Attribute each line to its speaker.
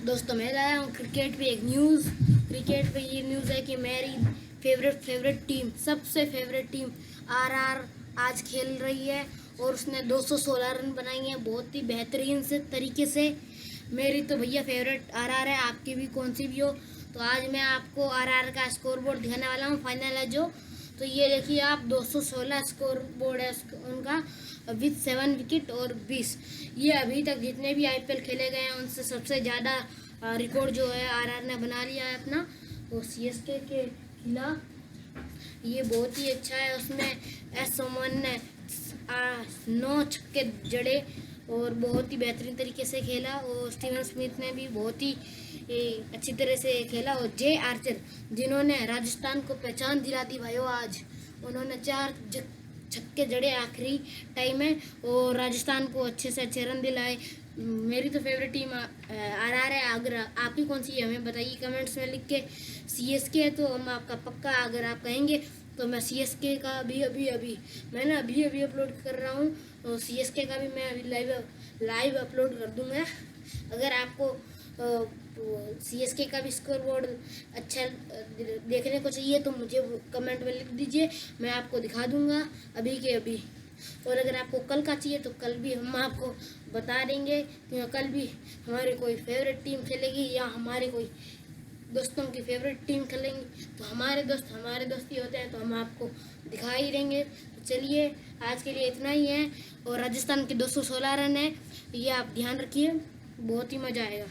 Speaker 1: दोस्तों मैं लाया हूँ क्रिकेट पे एक न्यूज़। क्रिकेट पे ये न्यूज़ है कि मेरी फेवरेट टीम, सबसे फेवरेट टीम आरआर आज खेल रही है और उसने 216 रन बनाई हैं बहुत ही बेहतरीन से तरीके से। मेरी तो भैया फेवरेट आरआर है, आपकी भी कौन सी भी हो। तो आज मैं आपको आरआर का स्कोर बोर्ड दिखाने वाला हूँ, फाइनल है जो। तो ये देखिए आप 216 स्कोर बोर्ड है उनका विथ 7 विकेट और 20। ये अभी तक जितने भी आईपीएल खेले गए हैं उनसे सबसे ज़्यादा रिकॉर्ड जो है आरआर ने बना लिया है अपना, वो सीएसके के खिलाफ। ये बहुत ही अच्छा है। उसमें एस सोमन ने 9 छक्के जड़े और बहुत ही बेहतरीन तरीके से खेला। और स्टीवन स्मिथ ने भी बहुत ही अच्छी तरह से खेला। और जे आर्चर जिन्होंने राजस्थान को पहचान दिला दी भाइयों, आज उन्होंने 4 छक्के जड़े आखिरी टाइम में और राजस्थान को अच्छे से अच्छे रन दिलाए। मेरी तो फेवरेट टीम आरआर है। अगर आपकी कौन सी है हमें बताइए कमेंट्स में लिख के। सीएसके है तो हम आपका पक्का, अगर आप कहेंगे तो मैं सीएसके का भी अभी मैं ना अभी अपलोड कर रहा हूँ। तो सीएसके का भी मैं अभी लाइव अपलोड कर दूँगा। अगर आपको सीएसके का भी स्कोर बोर्ड अच्छा देखने को चाहिए तो मुझे कमेंट में लिख दीजिए, मैं आपको दिखा दूंगा अभी के अभी। और अगर आपको कल का चाहिए तो कल भी हम आपको बता देंगे कि कल भी हमारे कोई फेवरेट टीम खेलेगी या हमारे कोई दोस्तों की फेवरेट टीम खेलेंगी। तो हमारे दोस्त ही होते हैं तो हम आपको दिखा ही देंगे। तो चलिए आज के लिए इतना ही है। और राजस्थान के 216 रन है, ये आप ध्यान रखिए, बहुत ही मज़ा आएगा।